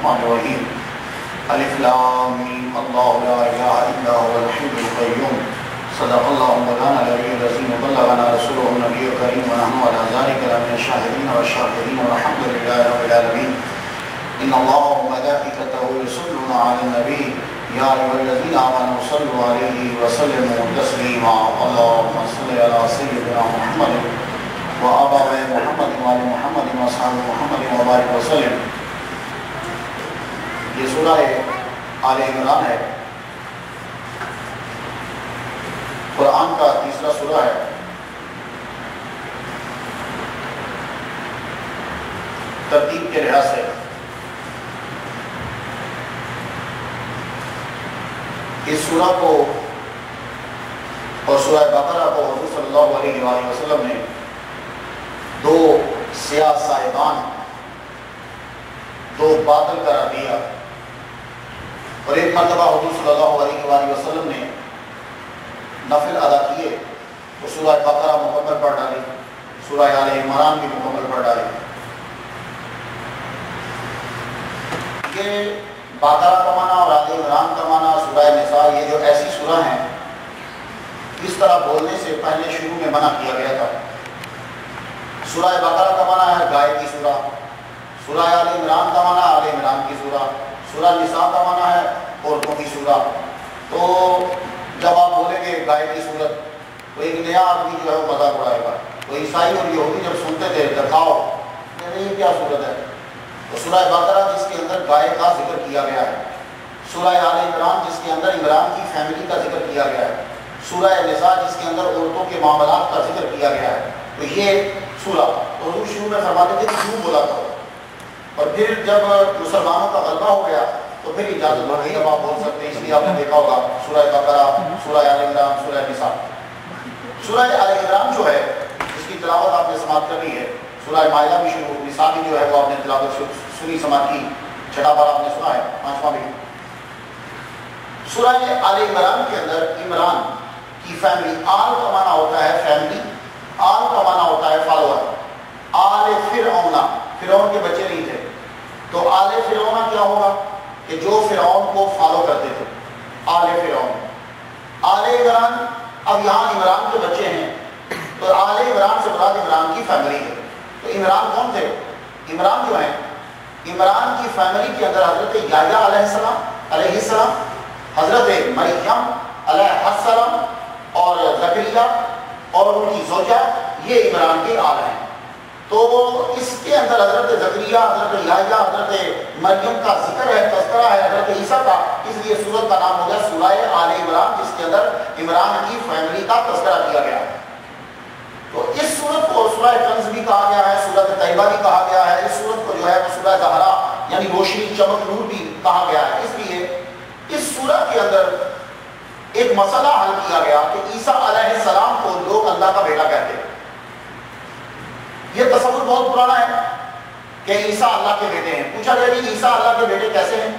الرحمن الرحیم الف لام میم اللہ لا الہ الا هو الحی القیوم صدق اللہ مولانا العلی العظیم وبلغنا رسوله النبی الکریم ونحن علی ذلک لمن الشاہدین والشاکرین والحمد للہ رب العالمین ان اللہ وملائکته یصلون علی النبی یا ایھا الذین آمنوا صلوا علیہ وسلموا تسلیما اللهم صل علی سیدنا محمد وآباء محمد وآل محمد واصحاب محمد وبارک وسلم۔ یہ سورہ آل عمران ہے، قرآن کا تیسرا سورہ ہے۔ ترتیب کے لحاظ سے اس سورہ کو اور سورہ بقرہ کو حضور صلی اللہ علیہ وآلہ وسلم نے دو سیاہ صاحبان، دو بادل قرار دیا، اور ایک مرتبہ حضور صلی اللہ علیہ وآلہ وسلم نے نفل ادا کیے تو سورہ بقرہ مکمل پڑھ ڈالی، سورہ آل عمران بھی مکمل پڑھ ڈالی۔ یہ بقرہ کا معنی اور آل عمران کا معنی، سورہ نساء، یہ جو ایسی سورہ ہیں اس طرح بولنے سے پہلے شروع میں منع کیا گیا تھا۔ سورہ بقرہ کا معنی ہے گائے کی سورہ، سورہ آل عمران کا معنی آل عمران کی سورہ، سورہ نساء کا معنی ہے عورتوں کی سورہ۔ تو جب آپ بولیں گے گائے کی صورت تو ایک نیا آدمی جو ہے وہ مذاق اڑائے گا۔ تو عیسائی اور یہودی جب سنتے تھے دکھاؤ یہ کیا صورت ہے، تو سورہ بقرہ جس کے اندر گائے کا ذکر کیا گیا ہے، سورہ آل عمران جس کے اندر عمران کی فیملی کا ذکر کیا گیا ہے، سورہ نساء جس کے اندر عورتوں کے معاملات کا ذکر کیا گیا ہے، تو یہ سورہ حضور شروع میں فرماتے تھے کیوں بولا تھا، اور پھر جب مسلمانوں کا غلبہ ہو گیا تو پھر اجازت ہو گئی اب آپ بول سکتے ہیں۔ اس لیے آپ نے دیکھا ہوگا سورہ بقرہ، سورہ آل عمران، سورہ نساء۔ سورہ آل عمران جو ہے اس کی تلاوت آپ نے سماعت کر لی ہے، سورہ مائدہ بھی شروع، نساء بھی جو ہے وہ آپ نے تلاوت سنی، سماعت کی، چھٹا بار آپ نے سنا ہے، پانچواں بھی۔ سورہ آل عمران کے اندر عمران کی فیملی، آل کا معنی ہوتا ہے فیملی، آل کا معنی ہوتا ہے فالوور۔ آل فرعون، فرعون کے بچے نہیں تھے تو آل فرعون کیا ہوگا کہ جو فرعون کو فالو کرتے تھے، آل فرعون۔ آل عمران، اب یہاں عمران کے بچے ہیں تو آل عمران سے مراد عمران کی فیملی ہے۔ تو عمران کون تھے؟ عمران جو ہیں، عمران کی فیملی کے اندر حضرت یحییٰ علیہ السلام، حضرت مریم علیہ السلام اور زکریا اور ان کی زوجہ، یہ عمران کے آل ہیں۔ تو اس کے اندر حضرت زکریا، حضرت یحییٰ، حضرت مریم کا ذکر ہے، تذکرہ ہے حضرت عیسیٰ کا، اس لیے سورت کا نام ہو گیا سورہ آل عمران، جس کے اندر عمران کی فیملی کا تذکرہ کیا گیا ہے۔ تو اس سورت کو سورہ کنز بھی کہا گیا ہے، سورت طیبہ بھی کہا گیا ہے، اس سورت کو جو ہے سورہ زہرا یعنی روشنی، چمک، نور بھی کہا گیا ہے۔ اس لیے اس سورت کے اندر ایک مسئلہ حل کیا گیا کہ عیسیٰ علیہ السلام کو لوگ اللہ کا بیٹا کہتے ہیں۔ یہ تصور بہت پرانا ہے کہ عیسیٰ اللہ کے بیٹے ہیں۔ پوچھا گیا کہ عیسیٰ اللہ کے بیٹے کیسے ہیں؟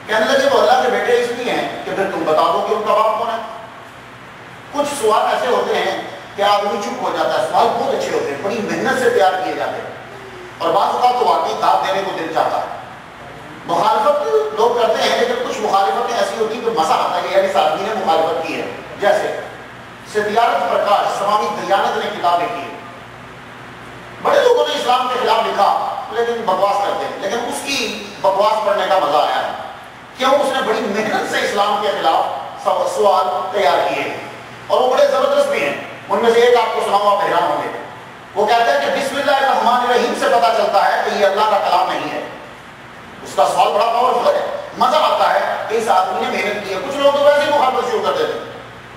کہنے لگے وہ اللہ کے بیٹے اس لیے ہیں کہ پھر تم بتا دو کہ ان کا باپ کون ہے۔ کچھ سوال ایسے ہوتے ہیں کہ آدمی چپ ہو جاتا ہے، سوال بہت اچھے ہوتے ہیں، بڑی محنت سے تیار کیے جاتے ہیں، اور بعض اوقات تو واقعی داد دینے کو دل چاہتا ہے۔ مخالفت لوگ کرتے ہیں، لیکن کچھ مخالفتیں ایسی ہوتی ہیں کہ مزہ آتا ہے کہ اس آدمی نے مخالفت کی ہے۔ جیسے ستیارت پرکاش سوامی دیانت نے کتاب لکھی ہے، بڑے لوگوں نے اسلام کے خلاف لکھا لیکن بکواس کرتے ہیں، لیکن اس کی بکواس پڑھنے کا مزہ آیا ہے، کیوں؟ اس نے بڑی محنت سے اسلام کے خلاف سوال تیار کیے ہیں، اور وہ بڑے زبردست بھی ہیں۔ ان میں سے ایک آپ کو سناؤں، آپ حیران ہوں گے۔ وہ کہتے ہیں کہ بسم اللہ الرحمن الرحیم سے پتہ چلتا ہے کہ یہ اللہ کا کلام نہیں ہے۔ اس کا سوال بڑا پاورفل ہے، مزہ آتا ہے کہ اس آدمی نے محنت کی ہے۔ کچھ لوگ تو ویسے ہی مخالفت شروع کر دیتے ہیں،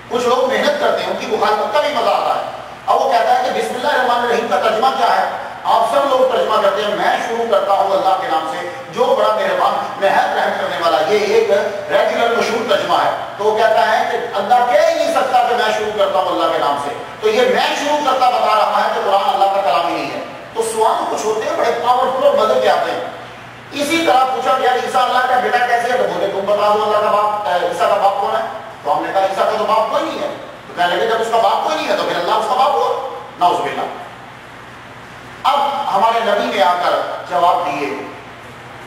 کچھ لوگ محنت کرتے ہیں، ان کی مخالفت کا بھی مزہ آتا ہے۔ اب وہ کہتا ہے کہ بسم اللہ الرحمن الرحیم کا ترجمہ کیا ہے؟ آپ سب لوگ ترجمہ کرتے ہیں، میں شروع کرتا ہوں اللہ کے نام سے جو بڑا مہربان نہایت رحم کرنے والا۔ یہ ایک ریگولر مشہور ترجمہ ہے۔ تو وہ کہتا ہے کہ اللہ کہہ ہی نہیں سکتا کہ میں شروع کرتا ہوں اللہ کے نام سے، تو یہ میں شروع کرتا بتا رہا ہے کہ قرآن اللہ کا کلام ہی نہیں ہے۔ تو سوال کچھ ہوتے ہیں بڑے پاورفل اور مزے کے آتے ہیں۔ اسی طرح پوچھا گیا عیسیٰ اللہ کا بیٹا کیسے ہے؟ تو بولے تم بتا دو اللہ کا باپ، عیسیٰ کا باپ کون ہے؟ تو ہم نے کہا عیسیٰ کا تو باپ کوئی نہیں ہے۔ تو کہنے لگے جب اس کا باپ کوئی نہیں ہے تو پھر اللہ اس کا باپ ہوا؟ نعوذ باللہ۔ اب ہمارے نبی نے آ کر جواب دیے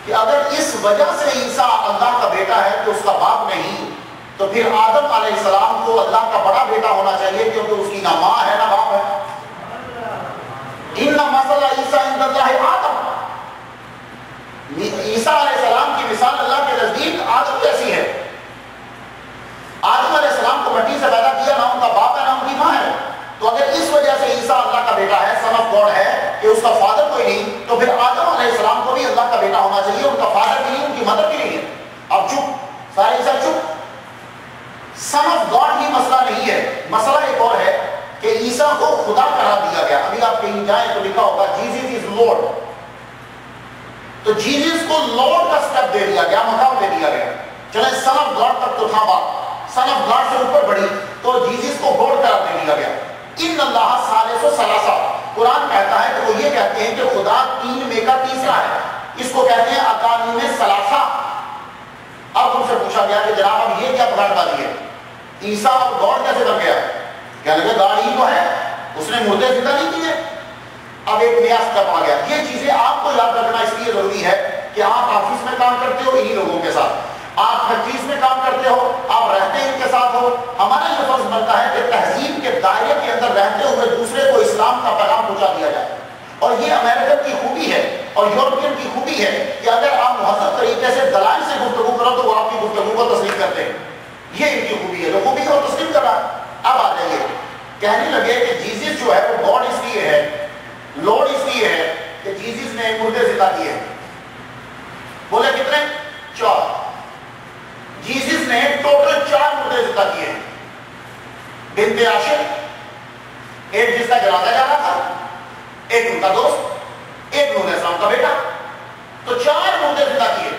کہ اگر اس وجہ سے عیسیٰ اللہ کا بیٹا ہے کہ اس کا باپ نہیں، تو پھر آدم علیہ السلام کو اللہ کا بڑا بیٹا ہونا چاہیے، کیونکہ اس کی نہ ماں ہے نہ باپ ہے۔ ان مثل عیسیٰ عند اللہ آدم، عیسیٰ علیہ السلام کی مثال اللہ کے نزدیک آدم جیسی ہے۔ آدم علیہ السلام کو مٹی سے پیدا کیا، نہ ان کا باپ ہے نہ ان کی ماں ہے۔ تو اگر اس وجہ سے عیسیٰ اللہ کا بیٹا ہے، سن آف گاڈ ہے، کہ اس کا فادر کوئی نہیں، تو پھر آدم علیہ السلام کو بھی اللہ کا بیٹا ہونا چاہیے، ان کا فادر بھی نہیں، ان کی مدر بھی نہیں ہے۔ اب چپ، سارے سب چپ۔ سن آف گاڈ ہی مسئلہ نہیں ہے، مسئلہ ایک اور ہے کہ عیسیٰ کو خدا قرار دیا گیا۔ ابھی آپ کہیں جائیں تو لکھا ہوگا جیزس از لارڈ، تو جیزس کو لارڈ کا سٹیپ دے دیا گیا، مقام دے دیا گیا۔ چلے سن آف گاڈ تک تو تھا بات، سن آف گاڈ سے اوپر بڑھی تو جیزس کو گاڈ قرار دے دیا گیا۔ ان اللہ ثالث ثلاثہ، قرآن کہتا ہے کہ وہ یہ کہتے ہیں کہ خدا تین میں کا تیسرا ہے، اس کو کہتے ہیں اقانیم ثلاثہ۔ اب ان سے پوچھا گیا کہ جناب اب یہ کیا بگاڑ ڈالی ہے، عیسیٰ اب گاڈ کیسے بن گیا؟ کہنے لگے گاڈ ہی تو ہے، اس نے مردے زندہ نہیں کیے۔ اب ایک نیا سٹیپ آ گیا۔ یہ چیزیں آپ کو یاد رکھنا اس لیے ضروری ہے کہ آپ آفس میں کام کرتے ہو انہی لوگوں کے ساتھ، آپ ہر چیز میں کام کرتے ہو، آپ رہتے ہیں ان کے ساتھ ہو۔ ہمارا یہ فرض بنتا ہے کہ تہذیب کے دائرے کے اندر رہتے ہوئے دوسرے کو اسلام کا پیغام پہنچا دیا جائے۔ اور یہ امریکن کی خوبی ہے اور یورپین کی خوبی ہے کہ اگر آپ مہذب طریقے سے دلائل سے گفتگو کرو تو وہ آپ کی گفتگو کو تسلیم کرتے ہیں۔ یہ ان کی خوبی ہے، جو خوبی کو تسلیم کر رہا ہے۔ اب آ جائیے، کہنے لگے کہ جیزس جو ہے وہ گاڈ اس لیے ہے، لارڈ اس لیے ہے کہ جیزس نے مردے زندہ کیے ہیں۔ بولے کتنے؟ 4۔ جیزس نے ٹوٹل 4 مردے زندہ کیے ہیں۔ بنت عاشر، ایک جس کا جنازہ جا رہا تھا، ایک ان کا دوست، ایک نوح علیہ السلام کا بیٹا، تو 4 مردے زندہ کیے۔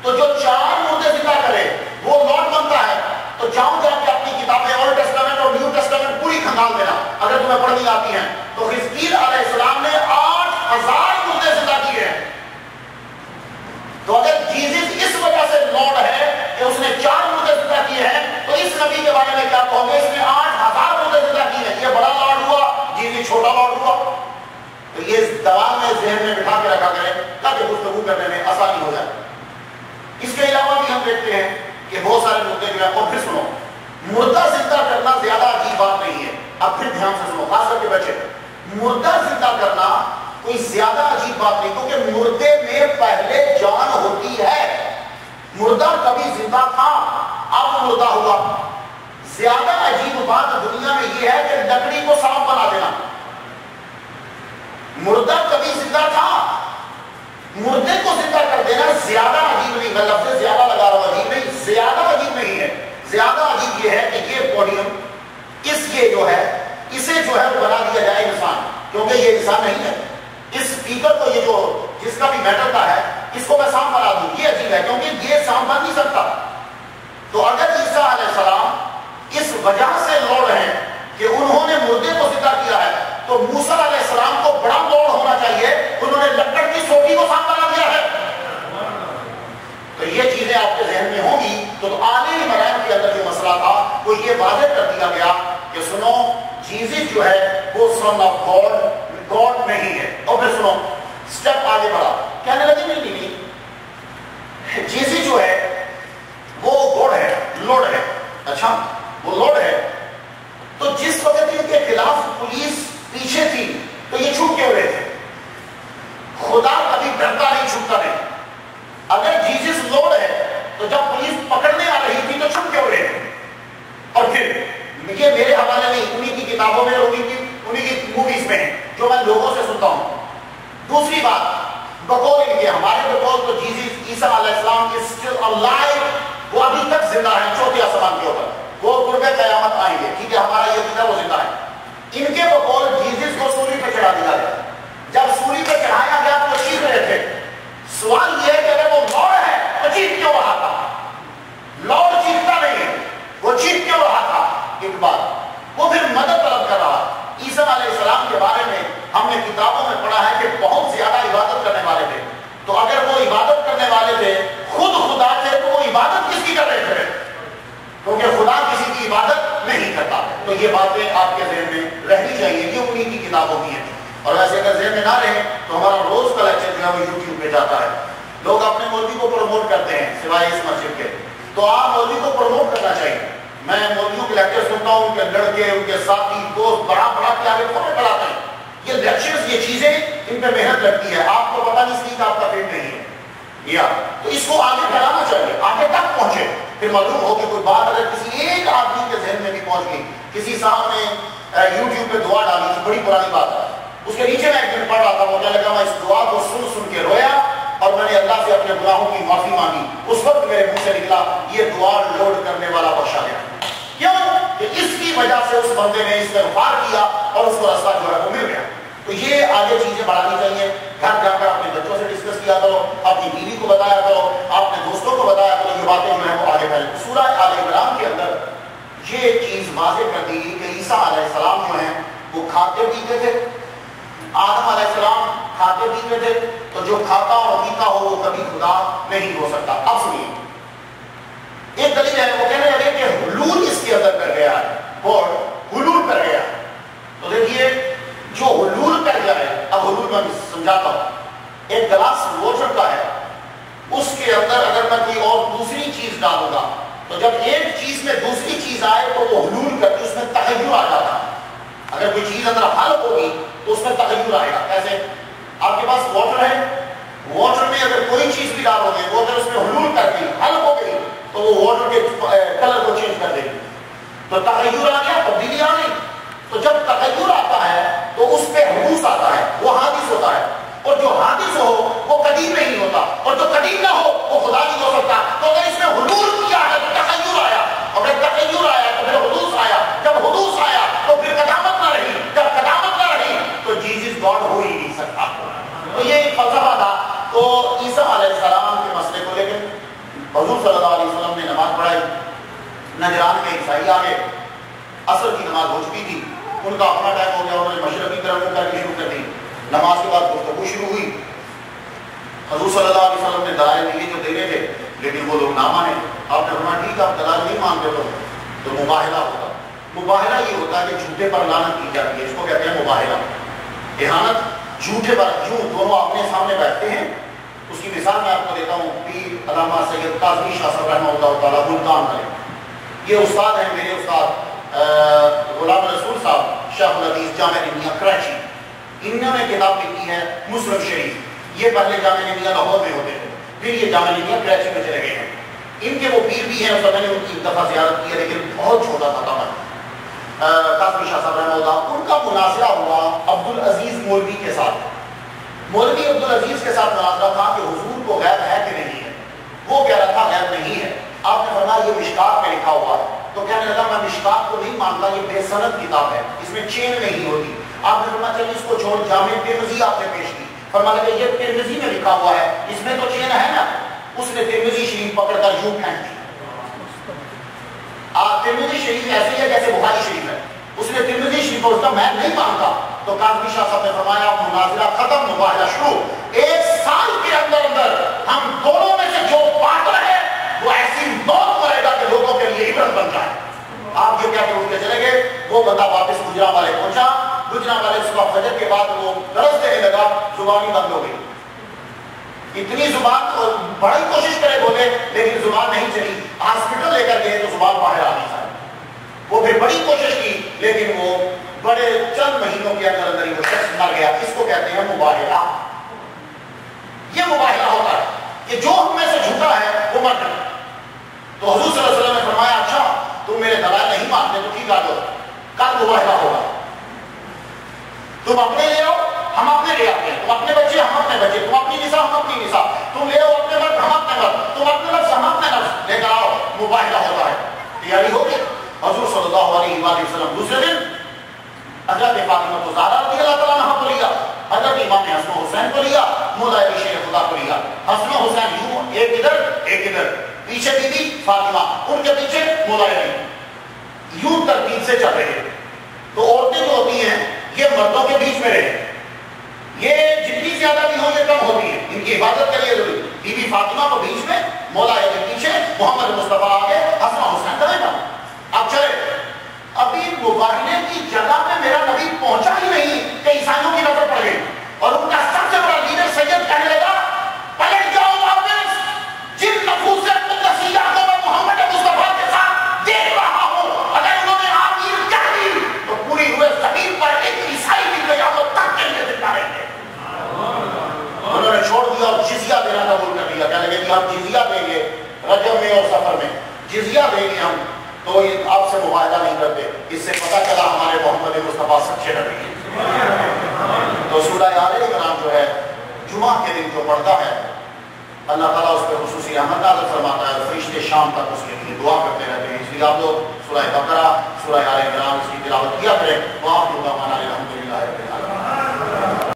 تو جو 4 مردے زندہ کرے وہ لارڈ بنتا ہے۔ تو جاؤ جا کے اپنی کتابیں اولڈ ٹیسٹامنٹ اور نیو ٹیسٹامنٹ پوری کھنگال دینا اگر تمہیں پڑھنی آتی ہیں۔ تو حزقیل علیہ السلام نے 8000 مردے زندہ کیے ہیں۔ تو اگر جیزس اس وجہ سے لارڈ ہے کہ اس نے 4 مردے زندہ کیے ہیں، تو اس نبی کے بارے میں کیا کہو گے؟ اس نے 8000 مردے زندہ کیے ہیں، یہ بڑا لارڈ ہوا، جیزس چھوٹا لارڈ ہوا۔ تو یہ دوا میں ذہن میں بٹھا کے رکھا کریں تاکہ گفتگو کرنے میں آسانی ہو جائے۔ اس کے علاوہ بھی ہم دیکھتے ہیں کہ بہت سارے مردے جو ہیں، اور پھر سنو، مردہ زندہ کرنا زیادہ عجیب بات نہیں ہے۔ اب پھر دھیان سے سنو، خاص کر کے بچے، مردہ زندہ کرنا کوئی زیادہ عجیب بات نہیں، کیونکہ مردے میں پہلے جان ہوتی ہے۔ مردہ کبھی زندہ تھا، اب مردہ ہوا۔ زیادہ عجیب بات دنیا میں یہ ہے کہ لکڑی کو سانپ بنا دینا۔ مردہ کبھی زندہ تھا، مردے کو زندہ کر دینا زیادہ عجیب نہیں۔ میں لفظ زیادہ لگا رہا ہوں، عجیب نہیں، زیادہ عجیب نہیں ہے۔ زیادہ عجیب یہ ہے کہ یہ پوڈیم، اس کے جو ہے، اسے جو ہے وہ بنا دیا جائے انسان، کیونکہ یہ انسان نہیں ہے۔ اس اسپیکر کو، یہ جو جس کا بھی میٹل کا ہے، اس کو میں سانپ بنا دوں، یہ عجیب ہے، کیونکہ یہ سانپ بن نہیں سکتا۔ تو اگر عیسیٰ علیہ السلام اس وجہ سے لارڈ ہیں کہ انہوں نے مردے کو زندہ کیا ہے، تو موسیٰ علیہ السلام کو بڑا لارڈ ہونا چاہیے، انہوں نے لکڑ کی سوٹی کو سانپ بنا دیا ہے۔ تو یہ چیزیں آپ کے ذہن میں ہوں گی۔ تو آنے مرائم کے اندر جو مسئلہ تھا وہ یہ واضح کر دیا گیا کہ سنو، جیزس جو ہے وہ سن آف گاڈ، گاڈ نہیں ہے۔ اور پھر سنو، سٹیپ آگے بڑھا، کہنے لگے نہیں، جیزس جو ہے وہ گاڈ ہے، لارڈ ہے۔ اچھا، وہ لارڈ ہے، تو جس وقت ان کے خلاف پولیس پیچھے تھی تو یہ چھپ کے ہوئے تھے۔ خدا کبھی ڈرتا نہیں، چھپتا نہیں۔ اگر جیزس لارڈ ہے تو جب پولیس پکڑنے آ رہی تھی تو چھپ کے ہوئے تھے۔ اور پھر یہ میرے حوالے نہیں، انہی کی کتابوں میں، انہی کی موویز میں جو میں لوگوں سے سنتا ہوں۔ دوسری بات، بقول ان کے، ہمارے بقول تو جیزس عیسیٰ علیہ السلام is still alive، وہ ابھی تک زندہ ہے چوتھے آسمان کے اوپر، وہ قرب قیامت آئیں گے، ٹھیک ہے، ہمارا یہ عقیدہ وہ زندہ ہے۔ ان کے بقول جیزس کو سولی پہ چڑھا دیا گیا۔ جب سولی پہ چڑھایا گیا تو چیخ رہے تھے۔ سوال یہ ہے کہ اگر وہ لارڈ ہے تو چیخ کیوں رہا تھا؟ لارڈ چیختا نہیں ہے، وہ چیخ کیوں رہا تھا؟ ایک بات، وہ پھر مدد طلب کر رہا۔ عیسیٰ علیہ السلام کے بارے میں ہم نے کتابوں میں پڑھا ہے کہ بہت زیادہ عبادت کرنے والے تھے۔ تو اگر وہ عبادت کرنے والے تھے، خود خدا تھے، تو وہ عبادت کس کی کر رہے تھے؟ کیونکہ خدا کسی کی عبادت نہیں کرتا۔ تو یہ باتیں آپ کے ذہن میں رہنی چاہیے، یہ انہی کی کتابوں کی ہیں۔ اور ویسے اگر ذہن میں نہ رہے تو ہمارا روز کا لیکچر جو ہے وہ یوٹیوب پہ جاتا ہے، لوگ اپنے مولوی کو پروموٹ کرتے ہیں سوائے اس مسجد کے، تو آپ مولوی کو پروموٹ کرنا چاہیے. میں مولویوں کے لیکچر سنتا ہوں، ان کے لڑکے، ان کے ساتھی، دوست بڑا کے آگے فوٹو پڑھاتے ہیں. یہ لیکچرز، یہ چیزیں، ان پہ محنت لگتی ہے. آپ کو پتہ نہیں اس لیے آپ کا فیلڈ نہیں ہے یا تو اس کو آگے پھیلانا چاہیے، آگے تک پہنچے. پھر معلوم ہو کہ کوئی بات اگر کسی ایک آدمی کے ذہن میں بھی پہنچ گئی. کسی صاحب نے یوٹیوب پہ دعا ڈالی تھی، بڑی پرانی بات ہے، اس کے نیچے میں ایک دن پڑھ رہا تھا، مجھے لگا میں اس دعا کو سن کے رویا اور میں نے اللہ سے اپنے گناہوں کی معافی مانگی. اس وقت میرے منہ سے نکلا یہ دعا لوڈ کرنے والا بخشا گیا. کیوں کہ اس کی وجہ سے اس بندے نے استغفار کیا اور اس کو رستہ جو ہے وہ مل گیا. تو یہ آگے چیزیں بڑھانی چاہیے. گھر جا کر اپنے بچوں سے ڈسکس کیا کرو، اپنی بیوی کو بتایا کرو، اپنے دوستوں کو بتایا کرو، یہ باتیں جو ہیں وہ آگے پھیلیں. سورہ آل عمران کے اندر یہ چیز واضح کر دی کہ عیسیٰ علیہ السلام جو ہیں وہ کھاتے پیتے تھے. آدم علیہ السلام کھاتے پیتے تھے، تو جو کھاتا اور پیتا ہو وہ کبھی خدا نہیں ہو سکتا. اب سنیے، ایک دلیل ہے، وہ کہنے لگے کہ حلول اس کے اندر کر گیا ہے، اور حلول کر گیا. تو دیکھیے جو حلول کر جائے، اب حلول میں سمجھاتا ہوں. ایک گلاس واٹر کا ہے، اس کے اندر اگر میں کوئی اور دوسری چیز ڈالوں گا تو جب ایک چیز میں دوسری چیز آئے تو وہ حلول کرتی، اس میں تغیر آ جاتا ہے. اگر کوئی چیز اندر حل ہوگی تو اس میں تغیر آئے گا. کیسے؟ آپ کے پاس واٹر ہے، واٹر میں اگر کوئی چیز بھی ڈالو گے وہ اگر اس میں حلول کر گئی، حل ہو گئی، تو وہ واٹر کے کلر کو چینج کر دے گی. تو تغیر آ گیا، تبدیلی آ گئی. تو جب تغیر آتا ہے تو اس پہ حدوث آتا ہے، وہ حادث ہوتا ہے. اور جو حادث ہو وہ قدیم نہیں ہوتا، اور جو قدیم نہ ہو وہ خدا نہیں ہو سکتا. تو اگر اس میں حلول کیا ہے تو تغیر آیا، اور جب تغیر آیا تو پھر حدوث آیا، جب حدوث آیا تو پھر قدامت نہ رہی، جب قدامت نہ رہی تو جیزس گاڈ ہو ہی نہیں سکتا. تو یہ ایک فلسفہ تھا. تو عیسیٰ علیہ السلام کے مسئلے کو لیکن حضور صلی اللہ علیہ وسلم نے نماز پڑھائی. نجران کے عیسائی آگے، عصر کی نماز ہو چکی تھی، ان کا اپنا ٹائم ہو گیا، انہوں نے مشرقی طرف منہ کر کے شروع کر دی. نماز کے بعد گفتگو شروع ہوئی. حضور صلی اللہ علیہ وسلم نے دلائل دیے جو دینے تھے، لیکن وہ لوگ نہ مانے. آپ نے فرمایا ٹھیک ہے، آپ دلائل نہیں مانتے تو مباہلہ ہوگا. مباہلہ یہ ہوتا ہے کہ جھوٹے پر لعنت کی جاتی ہے، اس کو کہتے ہیں مباہلہ. اہانت جھوٹے پر، جو دونوں آپنے سامنے بیٹھتے ہیں. اس کی مثال میں آپ کو دیتا ہوں. پیر علامہ سید کاظمی شاہ صاحب رحمہ اللہ تعالیٰ ملتان میں، یہ استاد ہیں میرے استاد غلام رسول صاحب شیخ الحدیث جامعہ نمیہ کراچی. انہوں نے کتاب لکھی ہے مسلم شریف. یہ پہلے جامعہ نمیہ لاہور میں ہوتے تھے، پھر یہ جامعہ نمیہ کراچی میں چلے گئے ہیں. ان کے وہ پیر بھی ہیں، اس میں نے ان کی ایک دفعہ زیارت کی ہے، لیکن بہت چھوٹا تھا تمام. کاظمی شاہ صاحب رحمہ اللہ، ان کا مناظرہ ہوا عبدالعزیز مولوی کے ساتھ. مولوی عبدالعزیز کے ساتھ مناظرہ تھا کہ حضور کو غیب ہے کہ نہیں ہے. وہ کہہ رہا تھا غیب نہیں ہے. آپ نے فرمایا یہ مشکات میں لکھا ہوا ہے. تو کہنے لگا میں مشکات کو نہیں مانتا، یہ بے سند کتاب ہے، اس میں چین نہیں ہوتی. آپ نے فرمایا چلیے اس کو چھوڑ. جامع ترمذی آپ نے پیش کی، فرمایا کہ یہ ترمذی میں لکھا ہوا ہے، اس میں تو چین ہے نا. اس نے ترمذی شریف پکڑ کر یوں پھینک دی. ترمذی شریف ایسے ہے جیسے بخاری شریف ہے. اس نے ترمذی شریف کو میں نہیں مانتا. تو کاظمی شاہ صاحب نے فرمایا مناظرہ ختم، مباحثہ شروع. ایک سال کے اندر ہم دونوں میں سے جو پارٹنر ہے وہ ایسی موت مرے گا کہ لوگوں کے لیے عبرت بن جائے. آپ یہ کہہ کے اٹھ کے چلے گئے. وہ بندہ واپس گجرانوالے پہنچا. گجرانوالے صبح فجر کے بعد وہ درس دینے لگا، زبان ہی بند ہو گئی. اتنی زبان بڑی کوشش کرے بولے لیکن زبان نہیں چلی. ہاسپٹل لے کر گئے تو زبان باہر آ نہیں سکتی. وہ پھر بڑی کوشش کی لیکن وہ بڑے چند مہینوں کے اندر ہی وہ شخص مر گیا. اس کو کہتے ہیں مباہلہ. یہ مباہلہ ہوتا ہے کہ جو ہم میں سے جھوٹا ہے وہ مر گیا. تو حضور صلی اللہ علیہ وسلم نے فرمایا اچھا تم میرے دلائل نہیں مانتے تو ٹھیک آ جاؤ، کل مباہلہ ہوگا. تم اپنے لے آؤ، ہم اپنے لے آتے ہیں. تم اپنے بچے، ہم اپنے بچے. تم اپنی نساء، ہم اپنی نساء. تم لے آؤ اپنے مرد، ہم اپنے مرد. تم اپنے نفس، ہم اپنے نفس. لے کر آؤ، مباہلہ ہوتا ہے. تیاری ہو گئی. حضور صلی اللہ علیہ وآلہ وسلم دوسرے دن حضرت فاطمہ کو زہرا رضی اللہ تعالیٰ عنہ کو لیا، حضرت امام حسن و حسین کو لیا، مولا علی شیر خدا کو لیا. حسن و حسین یوں ایک ادھر ایک ادھر، پیچھے بی بی فاطمہ، ان کے پیچھے مولا علی، یوں ترتیب سے چل رہے. تو عورتیں جو ہوتی ہیں یہ مردوں کے بیچ میں رہے. یہ جتنی زیادہ بھی ہو یہ کم ہوتی ہے، ان کی حفاظت کے لیے ضروری. بی بی فاطمہ کو بیچ میں، مولا علی پیچھے، محمد مصطفیٰ آگے، حسن و حسین دائیں بائیں. اب چلے. ابھی مباہلے کی جگہ پہ میرا نبی پہنچا ہی نہیں کہ عیسائیوں کی نظر پڑ گئی اور ان کا سب سے بڑا لیڈر سید کہنے لگا پلٹ جاؤ لے لیے ہم تو یہ آپ سے مباہلہ نہیں کرتے، اس سے پتہ چلا ہمارے محمد مصطفیٰ سچے نبی ہیں۔ تو سورہ آل عمران جو ہے جمعہ کے دن جو پڑھتا ہے اللہ تعالیٰ اس پہ خصوصی رحمت نازل فرماتا ہے، فرشتے شام تک اس کے لیے دعا کرتے رہتے ہیں۔ اس لیے آپ لوگ سورہ بقرہ، سورہ آل عمران اس کی تلاوت